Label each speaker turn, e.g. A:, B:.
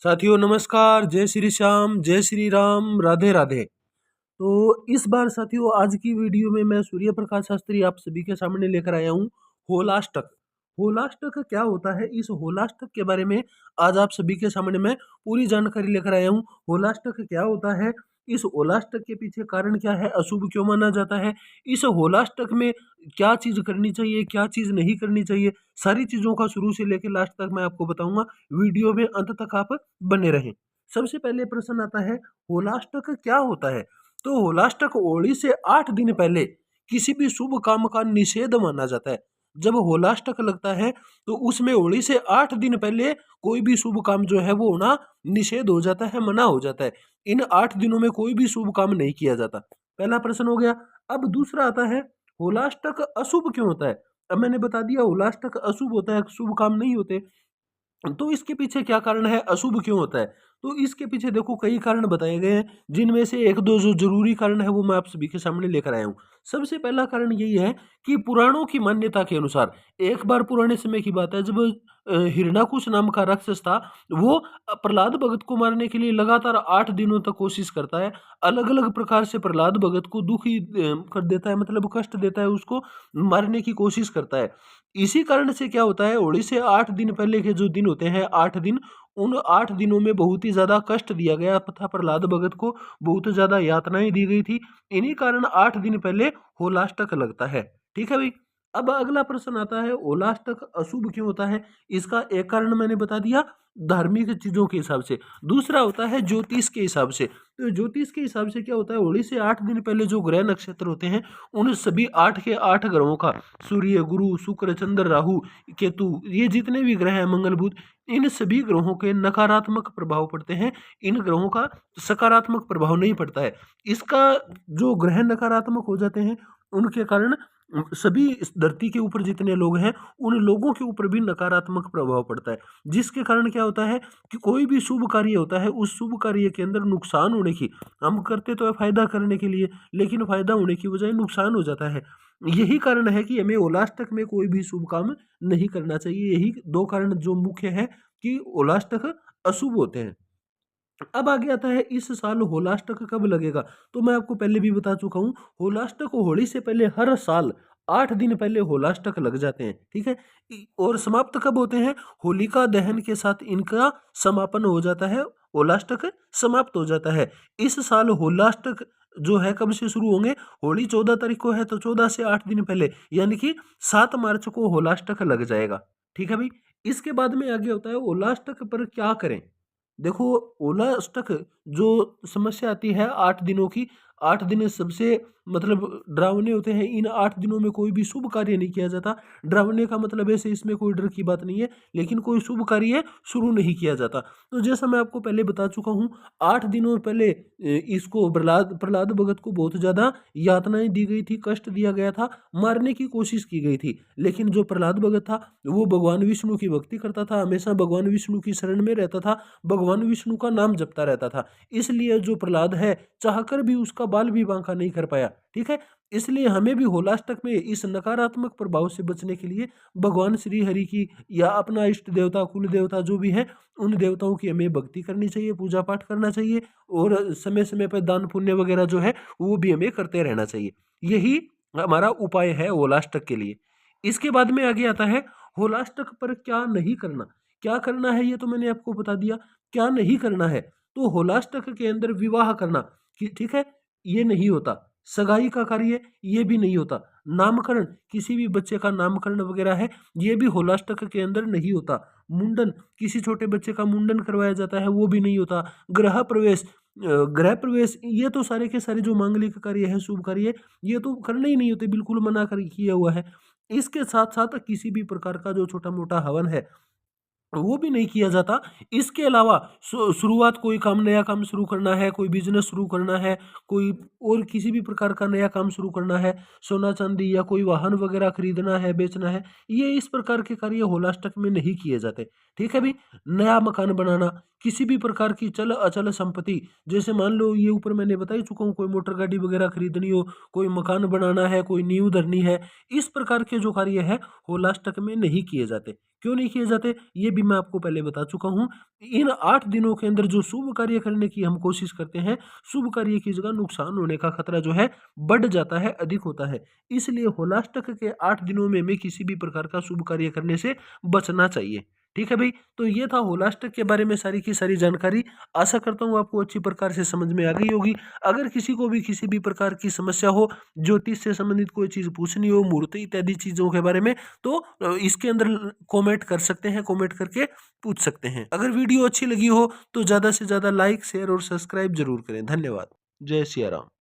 A: साथियों नमस्कार, जय श्री श्याम, जय श्री राम, राधे राधे। तो इस बार साथियों आज की वीडियो में मैं सूर्य प्रकाश शास्त्री आप सभी के सामने लेकर आया हूँ होलाष्टक। होलाष्टक क्या होता है, इस होलाष्टक के बारे में आज आप सभी के सामने मैं पूरी जानकारी लेकर आया हूँ। होलाष्टक क्या होता है, इस होलाष्टक के पीछे कारण क्या है, अशुभ क्यों माना जाता है, इस होलाष्टक में क्या चीज करनी चाहिए, क्या चीज नहीं करनी चाहिए, सारी चीजों का शुरू से लेकर लास्ट तक मैं आपको बताऊंगा। वीडियो में अंत तक आप बने रहें। सबसे पहले प्रश्न आता है होलाष्टक क्या होता है। तो होलाष्टक होली से 8 दिन पहले किसी भी शुभ काम का निषेध माना जाता है। जब होलाष्टक लगता है तो उसमें होली से 8 दिन पहले कोई भी शुभ काम जो है वो होना निषेध हो जाता है, मना हो जाता है। इन 8 दिनों में कोई भी शुभ काम नहीं किया जाता। पहला प्रश्न हो गया। अब दूसरा आता है होलाष्टक अशुभ क्यों होता है। अब मैंने बता दिया होलाष्टक अशुभ होता है, शुभ काम नहीं होते। तो इसके पीछे क्या कारण है, अशुभ क्यों होता है। तो इसके पीछे देखो कई कारण बताए गए हैं, जिनमें से एक दो जो जरूरी कारण है वो मैं आप सभी के सामने लेकर आया हूँ। सबसे पहला कारण यही है कि पुराणों की मान्यता के अनुसार एक बार पुराने समय की बात है, जब हिरण्याकुश नाम का राक्षस था, वो प्रहलाद भगत को मारने के लिए लगातार 8 दिनों तक कोशिश करता है। अलग अलग प्रकार से प्रहलाद भगत को दुखी कर देता है, मतलब कष्ट देता है, उसको मारने की कोशिश करता है। इसी कारण से क्या होता है, होली से 8 दिन पहले के जो दिन होते हैं, 8 दिन, उन 8 दिनों में बहुत ही ज्यादा कष्ट दिया गया था प्रहलाद भगत को, बहुत ज्यादा यातनाएं दी गई थी। इन्हीं कारण 8 दिन पहले होलाष्टक लगता है। ठीक है भाई। अब अगला प्रश्न आता है होलाष्टक अशुभ क्यों होता है। इसका एक कारण मैंने बता दिया, धार्मिक चीजों के हिसाब से। दूसरा होता है ज्योतिष के हिसाब से। तो ज्योतिष के हिसाब से क्या होता है, होली से 8 दिन पहले जो ग्रह नक्षत्र होते हैं, उन सभी 8 के 8 ग्रहों का, सूर्य, गुरु, शुक्र, चंद्र, राहु, केतु, ये जितने भी ग्रह हैं, मंगल, बुध, इन सभी ग्रहों के नकारात्मक प्रभाव पड़ते हैं। इन ग्रहों का सकारात्मक प्रभाव नहीं पड़ता है। इसका जो ग्रह नकारात्मक हो जाते हैं, उनके कारण सभी इस धरती के ऊपर जितने लोग हैं, उन लोगों के ऊपर भी नकारात्मक प्रभाव पड़ता है। जिसके कारण क्या होता है कि कोई भी शुभ कार्य होता है, उस शुभ कार्य के अंदर नुकसान होने की, हम करते तो है फायदा करने के लिए, लेकिन फायदा होने की बजाय नुकसान हो जाता है। यही कारण है कि हमें होलाष्टक में कोई भी शुभ काम नहीं करना चाहिए। यही दो कारण जो मुख्य है कि होलाष्टक अशुभ होते हैं। अब आगे आता है इस साल होलाष्टक कब लगेगा। तो मैं आपको पहले भी बता चुका हूँ, होलाष्टक होली से पहले हर साल 8 दिन पहले होलाष्टक लग जाते हैं। ठीक है। और समाप्त कब होते हैं, होलिका दहन के साथ इनका समापन हो जाता है, होलाष्टक समाप्त हो जाता है। इस साल होलाष्टक जो है कब से शुरू होंगे, होली 14 तारीख को है, तो 14 से 8 दिन पहले यानी कि 7 मार्च को होलाष्टक लग जाएगा। ठीक है भाई। इसके बाद में आगे होता है होलाष्टक पर क्या करें। देखो ओला अष्टक जो समस्या आती है 8 दिनों की, 8 दिन सबसे मतलब डरावने होते हैं। इन 8 दिनों में कोई भी शुभ कार्य नहीं किया जाता। डरावने का मतलब ऐसे इसमें कोई डर की बात नहीं है, लेकिन कोई शुभ कार्य शुरू नहीं किया जाता। तो जैसा मैं आपको पहले बता चुका हूँ, 8 दिनों पहले इसको प्रहलाद प्रहलाद भगत को बहुत ज्यादा यातनाएं दी गई थी, कष्ट दिया गया था, मारने की कोशिश की गई थी। लेकिन जो प्रहलाद भगत था वो भगवान विष्णु की भक्ति करता था, हमेशा भगवान विष्णु की शरण में रहता था, भगवान विष्णु का नाम जपता रहता था। इसलिए जो प्रहलाद है चाहकर भी उसका बाल भी बांका नहीं कर पाया। ठीक है। इसलिए हमें भी होलाष्टक में इस नकारात्मक प्रभाव से बचने के लिए भगवान श्री हरि की या अपना इष्ट देवता, कुल देवता जो भी है, उन देवताओं की हमें भक्ति करनी चाहिए, पूजा पाठ करना चाहिए, और समय समय पर दान पुण्य वगैरह जो है वो भी हमें करते रहना चाहिए। यही हमारा उपाय है होलाष्टक के लिए। इसके बाद में आगे आता है होलाष्टक पर क्या नहीं करना। क्या करना है ये तो मैंने आपको बता दिया। क्या नहीं करना है, तो होलाष्टक के अंदर विवाह करना, ठीक है, ये नहीं होता। सगाई का कार्य ये भी नहीं होता। नामकरण, किसी भी बच्चे का नामकरण वगैरह है, ये भी होलाष्टक के अंदर नहीं होता। मुंडन, किसी छोटे बच्चे का मुंडन करवाया जाता है, वो भी नहीं होता। गृह प्रवेश, गृह प्रवेश, ये तो सारे के सारे जो मांगलिक कार्य है, शुभ कार्य, ये तो करने ही नहीं होते, बिल्कुल मना कर किया हुआ है। इसके साथ साथ किसी भी प्रकार का जो छोटा मोटा हवन है वो भी नहीं किया जाता। इसके अलावा शुरुआत, कोई काम, नया काम शुरू करना है, कोई बिजनेस शुरू करना है, कोई और किसी भी प्रकार का नया काम शुरू करना है, सोना चांदी या कोई वाहन वगैरह खरीदना है, बेचना है, ये इस प्रकार के कार्य होलाष्टक में नहीं किए जाते। ठीक है भाई। नया मकान बनाना, किसी भी प्रकार की चल अचल संपत्ति, जैसे मान लो ये ऊपर मैंने बता ही चुका हूँ, कोई मोटर गाड़ी वगैरह खरीदनी हो, कोई मकान बनाना है, कोई नींव धरनी है, इस प्रकार के जो कार्य है होलाष्टक में नहीं किए जाते। क्यों नहीं किए जाते ये भी मैं आपको पहले बता चुका हूँ। इन 8 दिनों के अंदर जो शुभ कार्य करने की हम कोशिश करते हैं, शुभ कार्य की जगह नुकसान होने का खतरा जो है बढ़ जाता है, अधिक होता है। इसलिए होलाष्टक के 8 दिनों में हमें किसी भी प्रकार का शुभ कार्य करने से बचना चाहिए। ठीक है भाई, तो ये था होलाष्टक के बारे में सारी की सारी जानकारी। आशा करता हूँ आपको अच्छी प्रकार से समझ में आ गई होगी। अगर किसी को भी किसी भी प्रकार की समस्या हो, ज्योतिष से संबंधित कोई चीज़ पूछनी हो, मुहूर्त इत्यादि चीज़ों के बारे में, तो इसके अंदर कमेंट कर सकते हैं, कमेंट करके पूछ सकते हैं। अगर वीडियो अच्छी लगी हो तो ज़्यादा से ज़्यादा लाइक, शेयर और सब्सक्राइब जरूर करें। धन्यवाद। जय सिया राम।